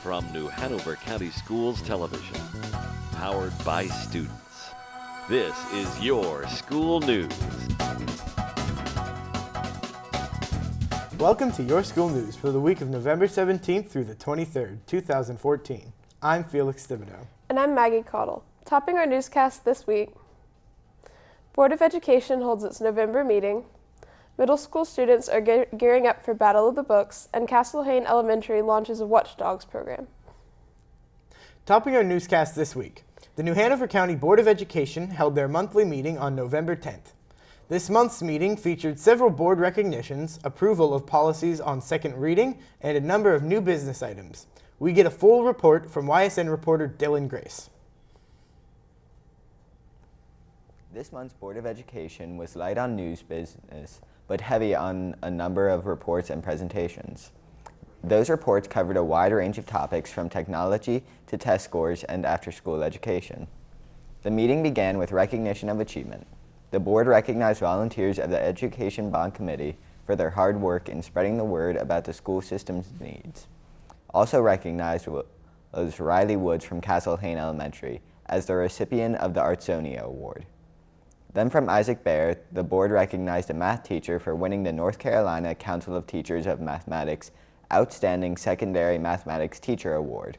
from New Hanover County Schools Television, powered by students. This is your school news. Welcome to your school news for the week of November 17th through the 23rd, 2014. I'm Felix Thibodeau. And I'm Maggie Caudill. Topping our newscast this week, Board of Education holds its November meeting, middle school students are gearing up for Battle of the Books, and Castle Hayne Elementary launches a Watchdogs program. Topping our newscast this week, the New Hanover County Board of Education held their monthly meeting on November 10th. This month's meeting featured several board recognitions, approval of policies on second reading, and a number of new business items. We get a full report from YSN reporter Dylan Grace. This month's Board of Education was light on news business, but heavy on a number of reports and presentations. Those reports covered a wide range of topics from technology to test scores and after-school education. The meeting began with recognition of achievement. The board recognized volunteers of the Education Bond Committee for their hard work in spreading the word about the school system's needs. Also recognized was Riley Woods from Castle Hayne Elementary as the recipient of the Artsonia Award. Then from Isaac Bear, the board recognized a math teacher for winning the North Carolina Council of Teachers of Mathematics Outstanding Secondary Mathematics Teacher Award,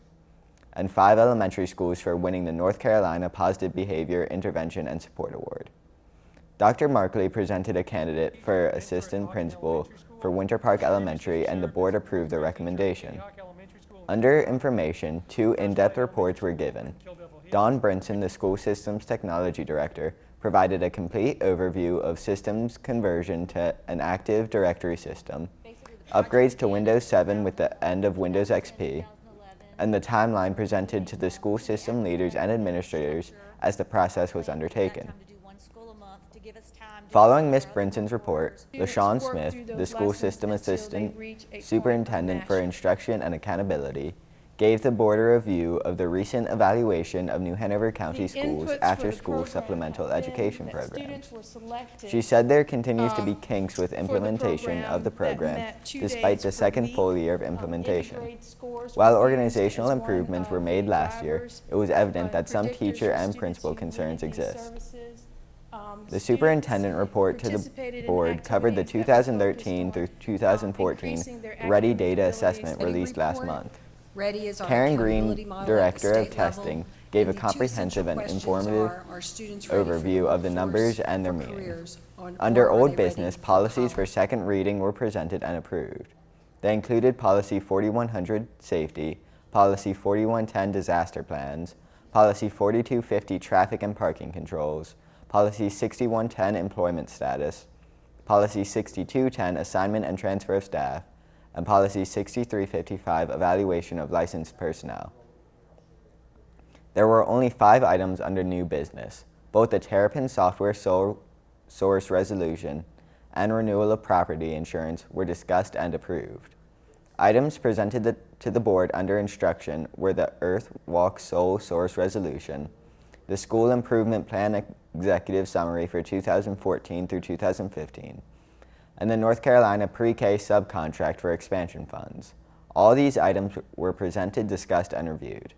and 5 elementary schools for winning the North Carolina Positive Behavior Intervention and Support Award. Dr. Markley presented a candidate for assistant principal for Winter Park Elementary, and the board approved the recommendation. Under information, 2 in-depth reports were given. Don Brinson, the school systems technology director, provided a complete overview of systems conversion to an Active Directory system, upgrades to Windows 7 with the end of Windows XP, and the timeline presented to the school system leaders and administrators as the process was undertaken. Following Ms. Brinson's report, LaShawn Smith, the school system assistant superintendent for instruction and accountability, gave the board a review of the recent evaluation of New Hanover County Schools after-school supplemental education programs. She said there continues to be kinks with implementation of the program despite the second full year of implementation. While organizational improvements were made last year, it was evident that some teacher and principal concerns exist. The superintendent report to the board covered the 2013 through 2014 Ready Data Assessment released last month. Karen Green, Director of Testing, gave a comprehensive and informative overview of the numbers and their meaning. Under old business, policies for second reading were presented and approved. They included Policy 4100 Safety, Policy 4110 Disaster Plans, Policy 4250 Traffic and Parking Controls, Policy 6110 Employment Status, Policy 6210 Assignment and Transfer of Staff, and Policy 6355 Evaluation of Licensed Personnel. There were only 5 items under new business. Both the Terrapin software source resolution and renewal of property insurance were discussed and approved. Items presented to the board under instruction were the Earth Walk sole source resolution, the School Improvement Plan Executive Summary for 2014 through 2015, and the North Carolina Pre-K subcontract for expansion funds. All these items were presented, discussed, and reviewed.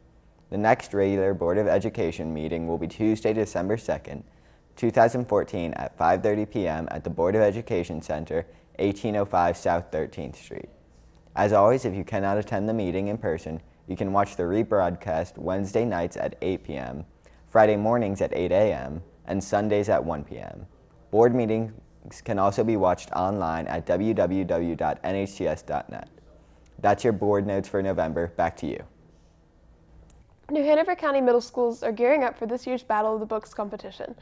The next regular Board of Education meeting will be Tuesday, December 2nd, 2014 at 5:30 p.m. at the Board of Education Center, 1805 South 13th Street. As always, if you cannot attend the meeting in person, you can watch the rebroadcast Wednesday nights at 8 p.m., Friday mornings at 8 a.m., and Sundays at 1 p.m. Board meetings can also be watched online at www.nhcs.net. That's your board notes for November. Back to you. New Hanover County Middle Schools are gearing up for this year's Battle of the Books competition.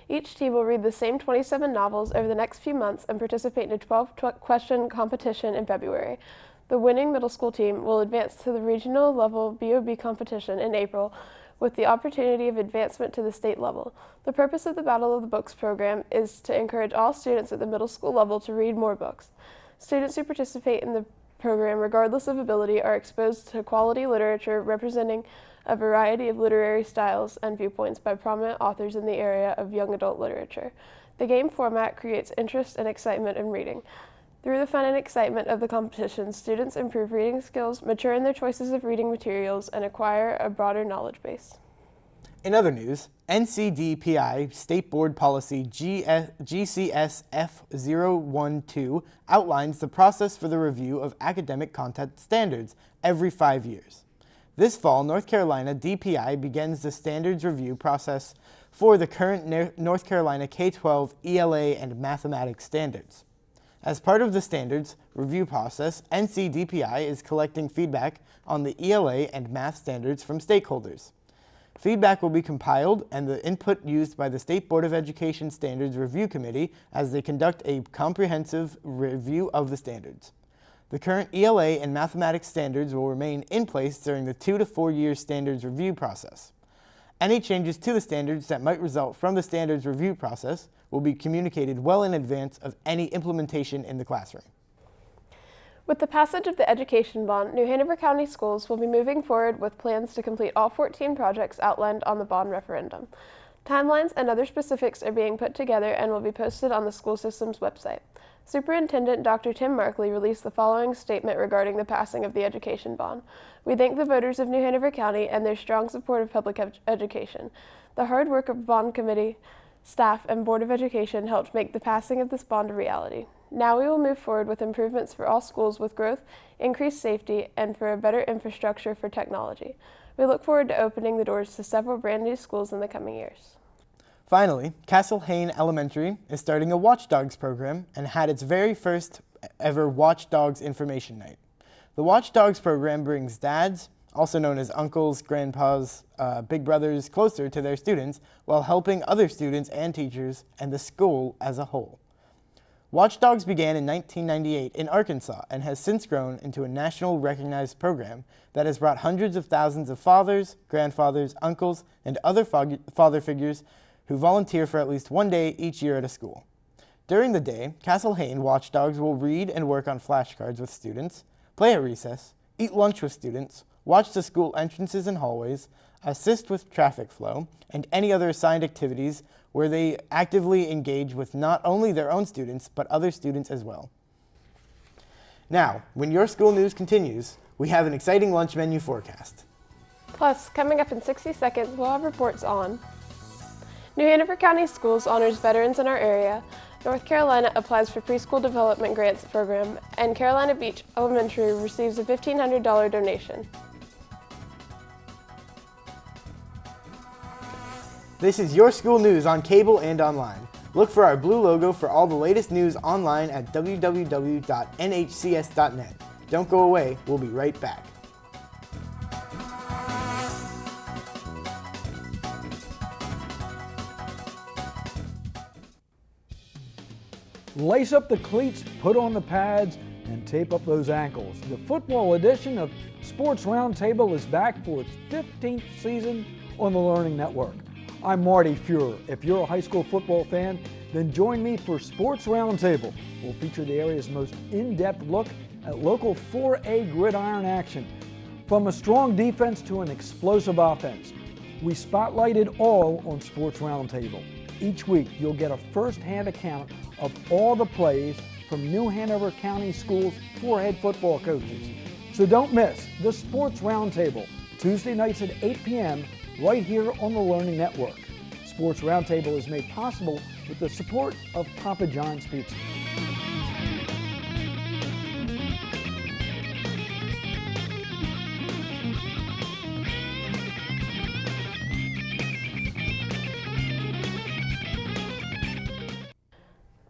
Each team will read the same 27 novels over the next few months and participate in a 12-question competition in February. The winning middle school team will advance to the regional level BOB competition in April, with the opportunity of advancement to the state level. The purpose of the Battle of the Books program is to encourage all students at the middle school level to read more books. Students who participate in the program, regardless of ability, are exposed to quality literature representing a variety of literary styles and viewpoints by prominent authors in the area of young adult literature. The game format creates interest and excitement in reading. Through the fun and excitement of the competition, students improve reading skills, mature in their choices of reading materials, and acquire a broader knowledge base. In other news, NCDPI State Board Policy GCS F012 outlines the process for the review of academic content standards every 5 years. This fall, North Carolina DPI begins the standards review process for the current North Carolina K-12 ELA and mathematics standards. As part of the standards review process, NCDPI is collecting feedback on the ELA and math standards from stakeholders. Feedback will be compiled and the input used by the State Board of Education Standards Review Committee as they conduct a comprehensive review of the standards. The current ELA and mathematics standards will remain in place during the 2 to 4 year standards review process. Any changes to the standards that might result from the standards review process will be communicated well in advance of any implementation in the classroom. With the passage of the Education Bond, New Hanover County Schools will be moving forward with plans to complete all 14 projects outlined on the bond referendum. Timelines and other specifics are being put together and will be posted on the school system's website. Superintendent Dr. Tim Markley released the following statement regarding the passing of the Education Bond. "We thank the voters of New Hanover County and their strong support of public education. The hard work of Bond Committee, staff, and Board of Education helped make the passing of this bond a reality. Now we will move forward with improvements for all schools with growth, increased safety, and for a better infrastructure for technology. We look forward to opening the doors to several brand new schools in the coming years." Finally, Castle Hayne Elementary is starting a Watchdogs program and had its very first ever Watchdogs Information Night. The Watchdogs program brings dads, also known as uncles, grandpas, big brothers, closer to their students while helping other students and teachers and the school as a whole. Watchdogs began in 1998 in Arkansas and has since grown into a national recognized program that has brought hundreds of thousands of fathers, grandfathers, uncles, and other father figures who volunteer for at least one day each year at a school. During the day, Castle Hayne Watchdogs will read and work on flashcards with students, play at recess, eat lunch with students, watch the school entrances and hallways, assist with traffic flow, and any other assigned activities where they actively engage with not only their own students, but other students as well. Now, when your school news continues, we have an exciting lunch menu forecast. Plus, coming up in 60 seconds, we'll have reports on New Hanover County Schools honors veterans in our area, North Carolina applies for preschool development grants program, and Carolina Beach Elementary receives a $1,500 donation. This is your school news on cable and online. Look for our blue logo for all the latest news online at www.nhcs.net. Don't go away, we'll be right back. Lace up the cleats, put on the pads, and tape up those ankles. The football edition of Sports Roundtable is back for its 15th season on the Learning Network. I'm Marty Fuhrer. If you're a high school football fan, then join me for Sports Roundtable. We'll feature the area's most in-depth look at local 4A gridiron action. From a strong defense to an explosive offense, we spotlight it all on Sports Roundtable. Each week, you'll get a first-hand account of all the plays from New Hanover County Schools' 4 head football coaches. So don't miss the Sports Roundtable, Tuesday nights at 8 p.m., right here on the Learning Network. Sports Roundtable is made possible with the support of Papa John's Pizza.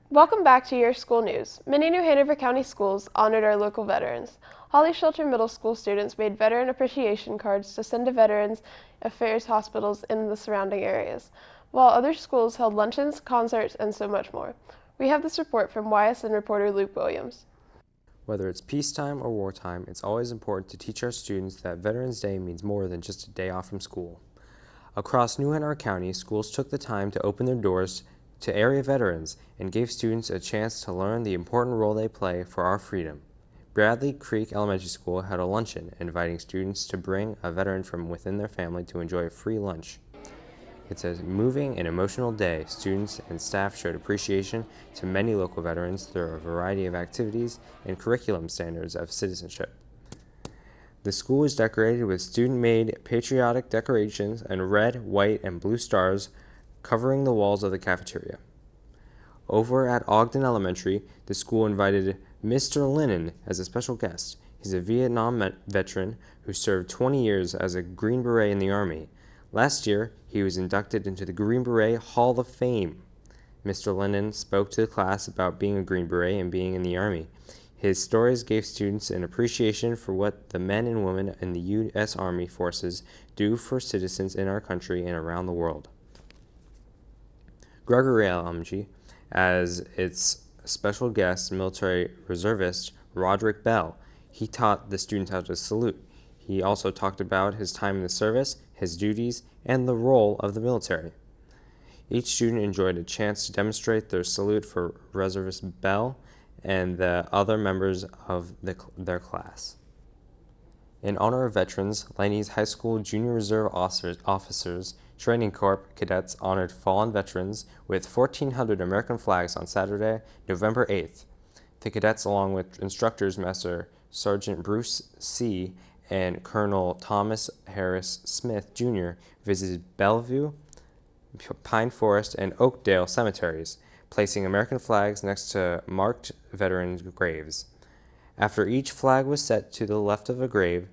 Welcome back to your school news. Many New Hanover County schools honored our local veterans. Holly Shelter Middle School students made veteran appreciation cards to send to Veterans Affairs hospitals in the surrounding areas, while other schools held luncheons, concerts, and so much more. We have this report from YSN reporter Luke Williams. Whether it's peacetime or wartime, it's always important to teach our students that Veterans Day means more than just a day off from school. Across New Hanover County, schools took the time to open their doors to area veterans and gave students a chance to learn the important role they play for our freedom. Bradley Creek Elementary School had a luncheon inviting students to bring a veteran from within their family to enjoy a free lunch. It's a moving and emotional day. Students and staff showed appreciation to many local veterans through a variety of activities and curriculum standards of citizenship. The school is decorated with student-made patriotic decorations and red, white, and blue stars covering the walls of the cafeteria. Over at Ogden Elementary, the school invited Mr. Lennon as a special guest. He's a Vietnam veteran who served 20 years as a Green Beret in the Army. Last year, he was inducted into the Green Beret Hall of Fame. Mr. Lennon spoke to the class about being a Green Beret and being in the Army. His stories gave students an appreciation for what the men and women in the U.S. Army forces do for citizens in our country and around the world. Gregory Elementary, as its special guest military reservist Roderick Bell, he taught the students how to salute. He also talked about his time in the service, his duties, and the role of the military. Each student enjoyed a chance to demonstrate their salute for Reservist Bell and the other members of their class. In honor of veterans, Laney's High School Junior Reserve Officers Training Corps cadets honored fallen veterans with 1,400 American flags on Saturday, November 8th. The cadets, along with instructors Master Sergeant Bruce C. and Colonel Thomas Harris Smith, Jr., visited Bellevue, Pine Forest, and Oakdale cemeteries, placing American flags next to marked veterans' graves. After each flag was set to the left of a grave,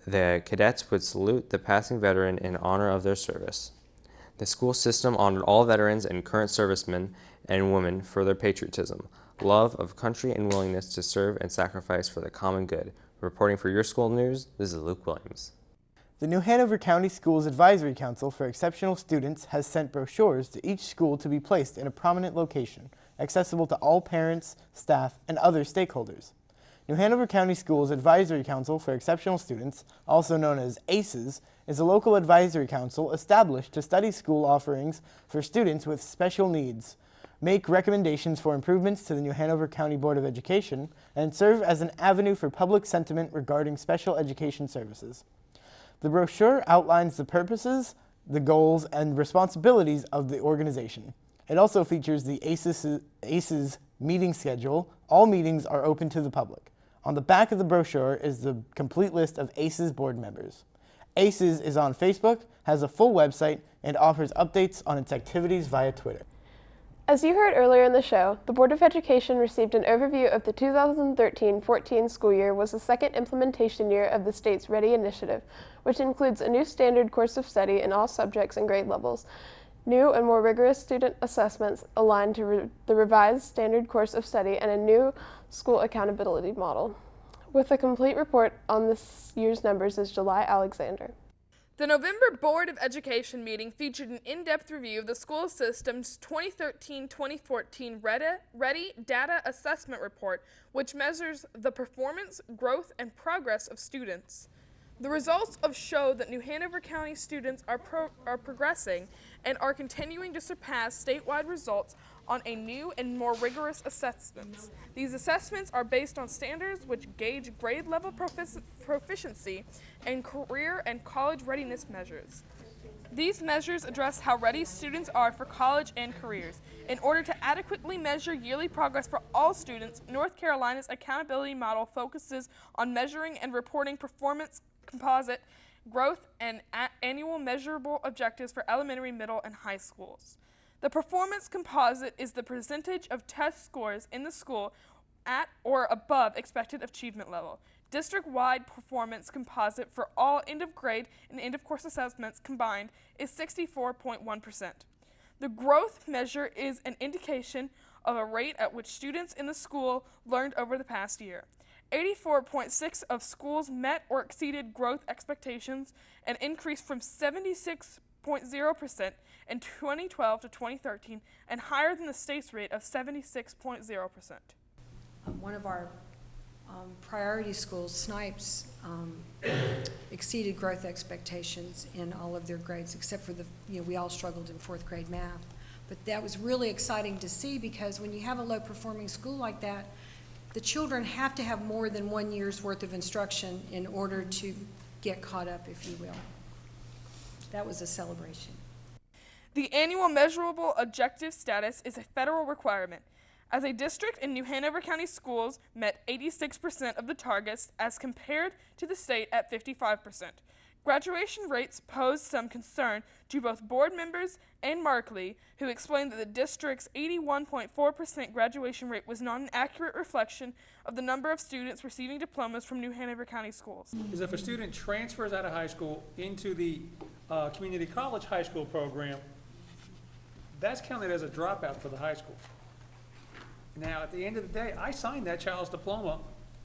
the cadets would salute the passing veteran in honor of their service. The school system honored all veterans and current servicemen and women for their patriotism, love of country, and willingness to serve and sacrifice for the common good. Reporting for Your School News, this is Luke Williams. The New Hanover County Schools Advisory Council for Exceptional Students has sent brochures to each school to be placed in a prominent location, accessible to all parents, staff, and other stakeholders. New Hanover County Schools Advisory Council for Exceptional Students, also known as ACES, is a local advisory council established to study school offerings for students with special needs, make recommendations for improvements to the New Hanover County Board of Education, and serve as an avenue for public sentiment regarding special education services. The brochure outlines the purposes, the goals, and responsibilities of the organization. It also features the ACES meeting schedule. All meetings are open to the public. On the back of the brochure is the complete list of ACES board members. ACES is on Facebook, has a full website, and offers updates on its activities via Twitter. As you heard earlier in the show, the Board of Education received an overview of the 2013-14 school year was the second implementation year of the state's READY initiative, which includes a new standard course of study in all subjects and grade levels, new and more rigorous student assessments aligned to the revised standard course of study, and a new school accountability model. With a complete report on this year's numbers is July Alexander. The November Board of Education meeting featured an in-depth review of the school system's 2013-2014 READY Data Assessment Report, which measures the performance, growth, and progress of students. The results show that New Hanover County students are progressing and are continuing to surpass statewide results on a new and more rigorous assessments. These assessments are based on standards which gauge grade level proficiency and career and college readiness measures. These measures address how ready students are for college and careers. In order to adequately measure yearly progress for all students, North Carolina's accountability model focuses on measuring and reporting performance, composite, growth, and annual measurable objectives for elementary, middle, and high schools. The performance composite is the percentage of test scores in the school at or above expected achievement level. District-wide performance composite for all end-of-grade and end-of-course assessments combined is 64.1%. The growth measure is an indication of a rate at which students in the school learned over the past year. 84.6% of schools met or exceeded growth expectations, an increase from 76.0% in 2012 to 2013, and higher than the state's rate of 76.0%. One of our priority schools, Snipes, exceeded growth expectations in all of their grades, except for we all struggled in 4th grade math. But that was really exciting to see, because when you have a low-performing school like that, the children have to have more than 1 year's worth of instruction in order to get caught up, if you will. That was a celebration. The annual measurable objective status is a federal requirement. As a district in New Hanover County Schools met 86% of the targets as compared to the state at 55%. Graduation rates posed some concern to both board members and Markley, who explained that the district's 81.4% graduation rate was not an accurate reflection of the number of students receiving diplomas from New Hanover County Schools. Is if a student transfers out of high school into the community college high school program, that's counted as a dropout for the high school. Now, at the end of the day, I signed that child's diploma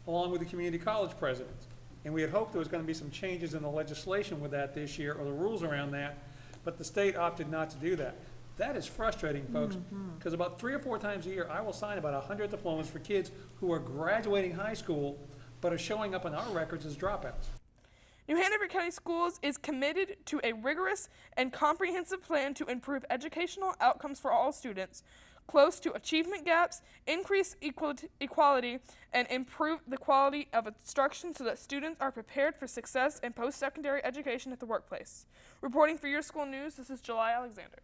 along with the community college presidents. And we had hoped there was going to be some changes in the legislation with that this year, or the rules around that, but the state opted not to do that. That is frustrating, folks, because about 3 or 4 times a year, I will sign about 100 diplomas for kids who are graduating high school, but are showing up on our records as dropouts. New Hanover County Schools is committed to a rigorous and comprehensive plan to improve educational outcomes for all students, close to achievement gaps, increase equality, and improve the quality of instruction so that students are prepared for success in post-secondary education at the workplace. Reporting for Your School News, this is July Alexander.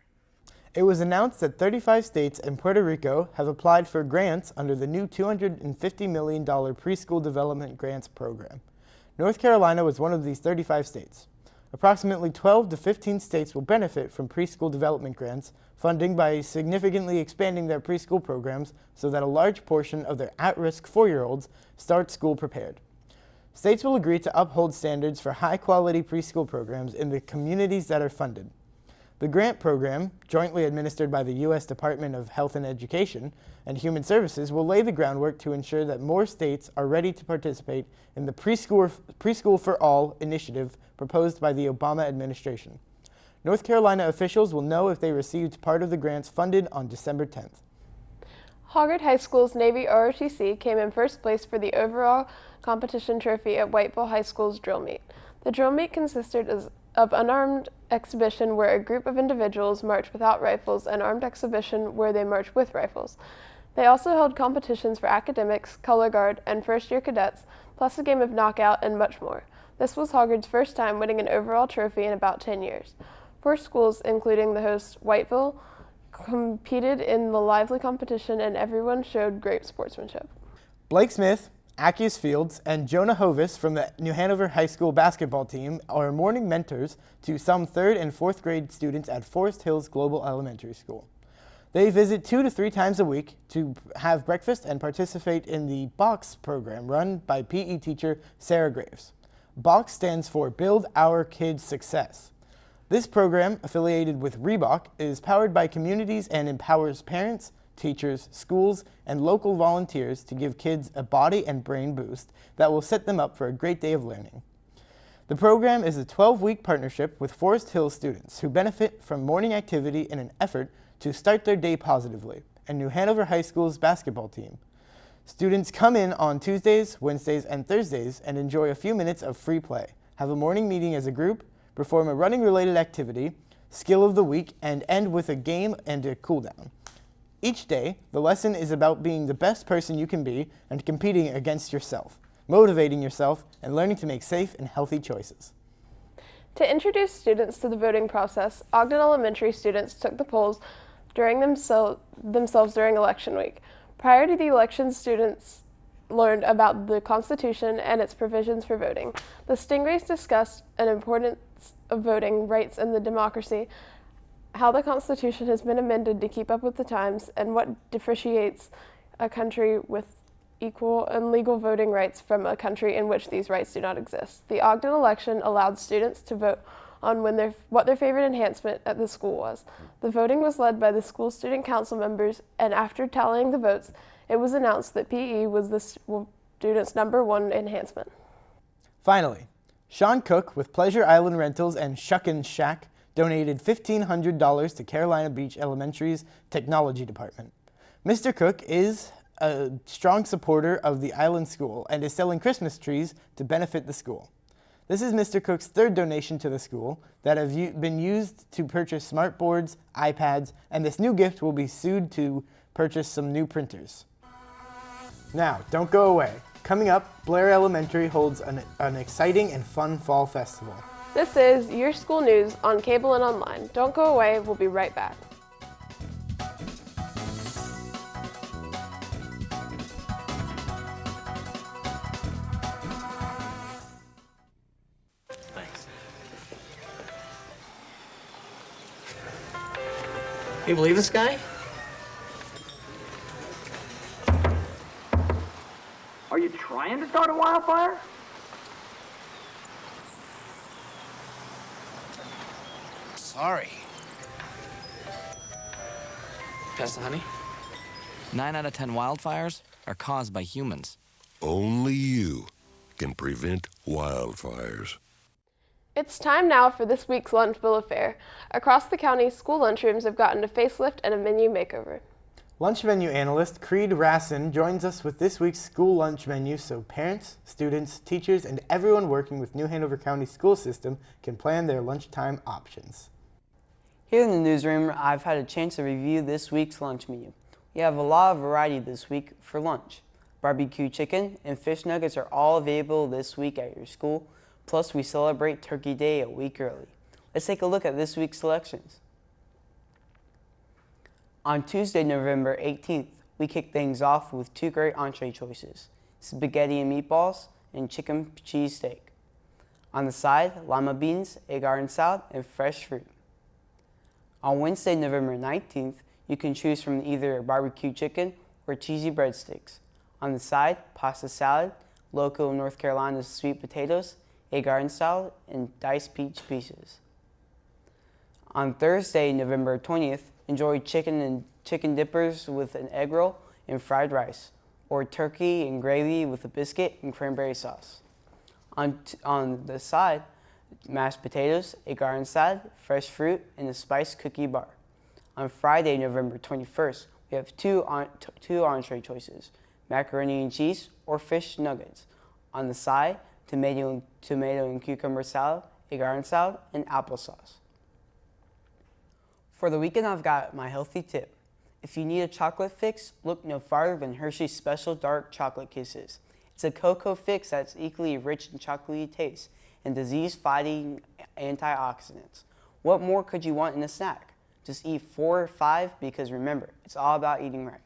It was announced that 35 states and Puerto Rico have applied for grants under the new $250 million Preschool Development Grants Program. North Carolina was one of these 35 states. Approximately 12 to 15 states will benefit from preschool development grants funding by significantly expanding their preschool programs so that a large portion of their at-risk 4-year-olds start school prepared. States will agree to uphold standards for high-quality preschool programs in the communities that are funded. The grant program, jointly administered by the U.S. Department of Health and Education and Human Services, will lay the groundwork to ensure that more states are ready to participate in the Preschool for All initiative proposed by the Obama administration. North Carolina officials will know if they received part of the grants funded on December 10th. Hoggard High School's Navy ROTC came in first place for the overall competition trophy at Whiteville High School's drill meet. The drill meet consisted of unarmed exhibition where a group of individuals marched without rifles and armed exhibition where they marched with rifles. They also held competitions for academics, color guard, and first-year cadets, plus a game of knockout and much more. This was Hoggard's first time winning an overall trophy in about 10 years. 4 schools, including the host Whiteville, competed in the lively competition and everyone showed great sportsmanship. Blake Smith, Akius Fields, and Jonah Hovis from the New Hanover High School basketball team are morning mentors to some 3rd and 4th grade students at Forest Hills Global Elementary School. They visit 2 to 3 times a week to have breakfast and participate in the BOX program run by PE teacher Sarah Graves. BOX stands for Build Our Kids Success. This program, affiliated with Reebok, is powered by communities and empowers parents, teachers, schools, and local volunteers to give kids a body and brain boost that will set them up for a great day of learning. The program is a 12-week partnership with Forest Hills students who benefit from morning activity in an effort to start their day positively, and New Hanover High School's basketball team. Students come in on Tuesdays, Wednesdays, and Thursdays and enjoy a few minutes of free play, have a morning meeting as a group, perform a running-related activity, skill of the week, and end with a game and a cool-down. Each day, the lesson is about being the best person you can be and competing against yourself, motivating yourself, and learning to make safe and healthy choices. To introduce students to the voting process, Ogden Elementary students took the polls during themselves during election week. Prior to the election, students learned about the Constitution and its provisions for voting. The Stingrays discussed an importance of voting rights in the democracy, how the Constitution has been amended to keep up with the times, and what differentiates a country with equal and legal voting rights from a country in which these rights do not exist. The Ogden election allowed students to vote on what their favorite enhancement at the school was. The voting was led by the school student council members, and after tallying the votes, it was announced that PE was the students' #1 enhancement. Finally, Sean Cook with Pleasure Island Rentals and Shuckin' Shack donated $1,500 to Carolina Beach Elementary's Technology Department. Mr. Cook is a strong supporter of the Island School and is selling Christmas trees to benefit the school. This is Mr. Cook's 3rd donation to the school that have been used to purchase smart boards, iPads, and this new gift will be sued to purchase some new printers. Now, don't go away. Coming up, Blair Elementary holds an exciting and fun fall festival. This is Your School News on cable and online. Don't go away, we'll be right back. Thanks. You believe this guy? Are you trying to start a wildfire? Sorry. Pass the honey? 9 out of 10 wildfires are caused by humans. Only you can prevent wildfires. It's time now for this week's lunch bill of fare. Across the county, school lunchrooms have gotten a facelift and a menu makeover. Lunch menu analyst Creed Rassin joins us with this week's school lunch menu so parents, students, teachers, and everyone working with New Hanover County school system can plan their lunchtime options. Here in the newsroom, I've had a chance to review this week's lunch menu. We have a lot of variety this week for lunch. Barbecue chicken and fish nuggets are all available this week at your school, plus we celebrate Turkey Day a week early. Let's take a look at this week's selections. On Tuesday, November 18th, we kick things off with 2 great entree choices, spaghetti and meatballs and chicken cheese steak. On the side, lima beans, a garden salad, and fresh fruit. On Wednesday, November 19th, you can choose from either barbecue chicken or cheesy breadsticks. On the side, pasta salad, local North Carolina sweet potatoes, a garden salad, and diced peach pieces. On Thursday, November 20th, enjoy chicken dippers with an egg roll and fried rice, or turkey and gravy with a biscuit and cranberry sauce. On the side, mashed potatoes, a garden salad, fresh fruit, and a spiced cookie bar. On Friday, November 21st, we have two entree choices, macaroni and cheese or fish nuggets. On the side, tomato and cucumber salad, a garden salad, and applesauce. For the weekend, I've got my healthy tip. If you need a chocolate fix, look no farther than Hershey's Special Dark Chocolate Kisses. It's a cocoa fix that's equally rich in chocolatey taste and disease-fighting antioxidants. What more could you want in a snack? Just eat 4 or 5 because remember, it's all about eating right.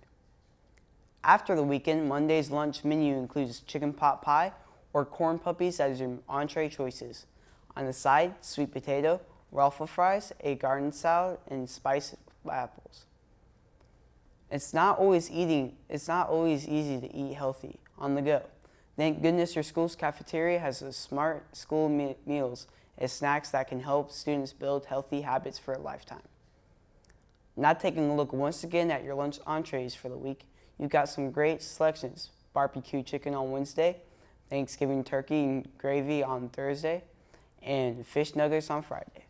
After the weekend, Monday's lunch menu includes chicken pot pie or corn puppies as your entree choices. On the side, sweet potato, waffle fries, a garden salad, and spiced apples. It's not always easy to eat healthy on the go. Thank goodness your school's cafeteria has a smart school meals and snacks that can help students build healthy habits for a lifetime. Now taking a look once again at your lunch entrees for the week, you've got some great selections. Barbecue chicken on Wednesday, Thanksgiving turkey and gravy on Thursday, and fish nuggets on Friday.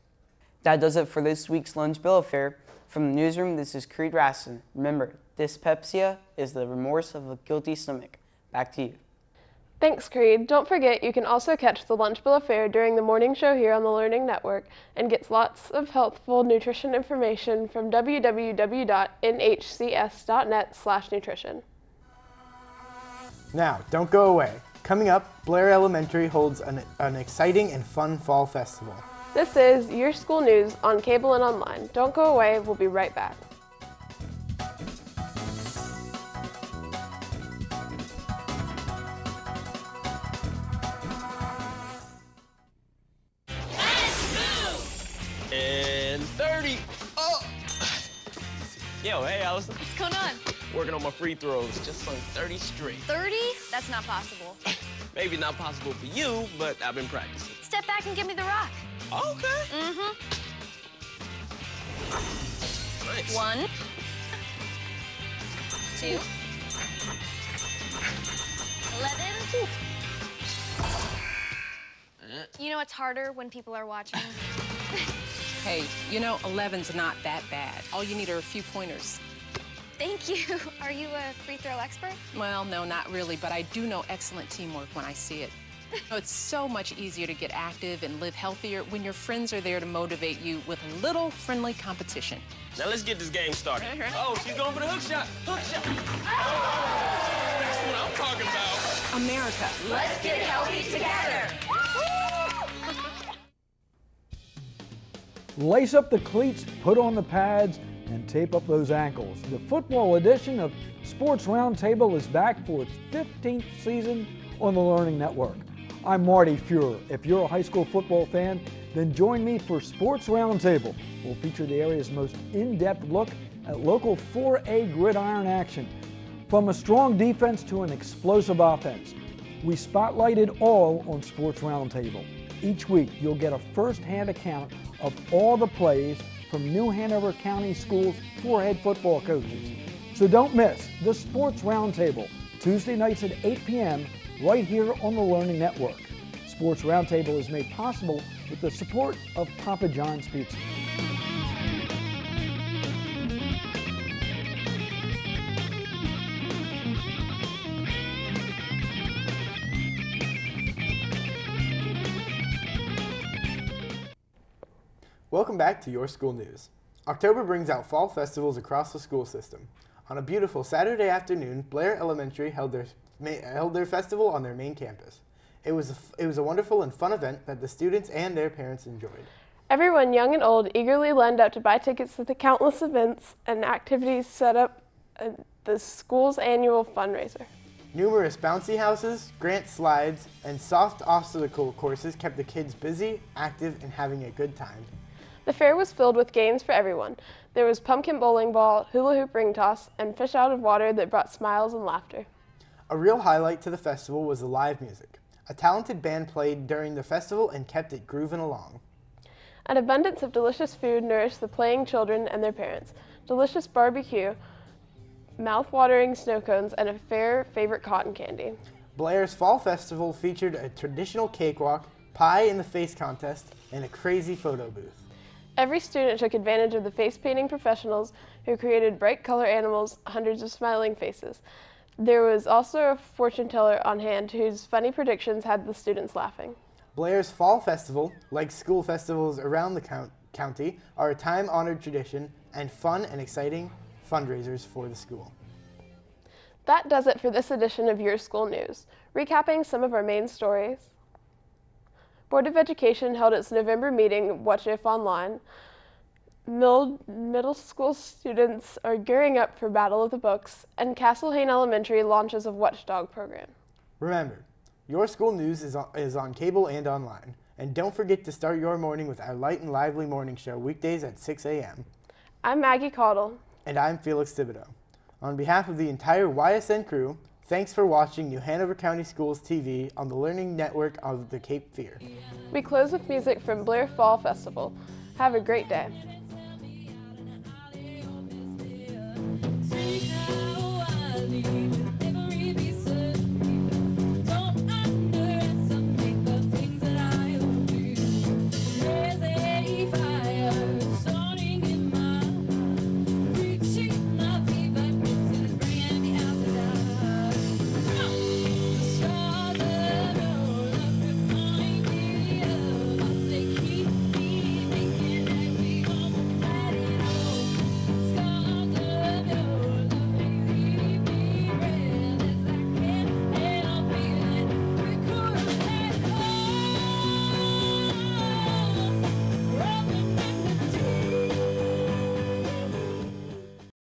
That does it for this week's lunch bill of fare. From the newsroom, this is Creed Rassin. Remember, dyspepsia is the remorse of a guilty stomach. Back to you. Thanks, Creed. Don't forget, you can also catch the Lunch Bill of Fare during the morning show here on the Learning Network and get lots of healthful nutrition information from www.nhcs.net/nutrition. Now, don't go away. Coming up, Blair Elementary holds an exciting and fun fall festival. This is Your School News on cable and online. Don't go away, we'll be right back. And 30. Oh! Yo, hey, Allison. What's going on? Working on my free throws. Just sung 30 straight. 30? That's not possible. Maybe not possible for you, but I've been practicing. Step back and give me the rock. Okay. Mm-hmm. Nice. 1, 2, 11. You know it's harder when people are watching. Hey, you know, 11's not that bad. All you need are a few pointers. Thank you. Are you a free throw expert? Well, no, not really, but I do know excellent teamwork when I see it. It's so much easier to get active and live healthier when your friends are there to motivate you with a little friendly competition. Now let's get this game started. All right. Oh, she's going for the hook shot. Hook shot. Oh, that's what I'm talking about. America. Let's get healthy together. Lace up the cleats, put on the pads, and tape up those ankles. The football edition of Sports Roundtable is back for its 15th season on the Learning Network. I'm Marty Fuhrer. If you're a high school football fan, then join me for Sports Roundtable. We'll feature the area's most in-depth look at local 4A gridiron action. From a strong defense to an explosive offense, we spotlight it all on Sports Roundtable. Each week, you'll get a first-hand account of all the plays from New Hanover County Schools' 4 head football coaches. So don't miss the Sports Roundtable, Tuesday nights at 8 p.m. right here on the Learning Network. Sports Roundtable is made possible with the support of Papa John's Pizza. Welcome back to Your School News. October brings out fall festivals across the school system. On a beautiful Saturday afternoon, Blair Elementary held their festival on their main campus. It was a wonderful and fun event that the students and their parents enjoyed. Everyone, young and old, eagerly lined up to buy tickets to the countless events and activities set up at the school's annual fundraiser. Numerous bouncy houses, grant slides, and soft obstacle courses kept the kids busy, active, and having a good time. The fair was filled with games for everyone. There was pumpkin bowling ball, hula hoop ring toss, and fish out of water that brought smiles and laughter. A real highlight to the festival was the live music. A talented band played during the festival and kept it grooving along. An abundance of delicious food nourished the playing children and their parents. Delicious barbecue, mouth-watering snow cones, and a fair favorite cotton candy. Blair's Fall Festival featured a traditional cakewalk, pie in the face contest, and a crazy photo booth. Every student took advantage of the face painting professionals who created bright color animals, hundreds of smiling faces. There was also a fortune teller on hand whose funny predictions had the students laughing. Blair's Fall Festival, like school festivals around the county, are a time-honored tradition and fun and exciting fundraisers for the school. That does it for this edition of Your School News. Recapping some of our main stories. Board of Education held its November meeting, Watch If Online. Middle school students are gearing up for Battle of the Books, and Castle Hayne Elementary launches a Watchdog program. Remember, Your School News is on cable and online. And don't forget to start your morning with our light and lively morning show weekdays at 6 a.m. I'm Maggie Caudle. And I'm Felix Thibodeau. On behalf of the entire YSN crew, thanks for watching New Hanover County Schools TV on the Learning Network of the Cape Fear. We close with music from Blair Fall Festival. Have a great day.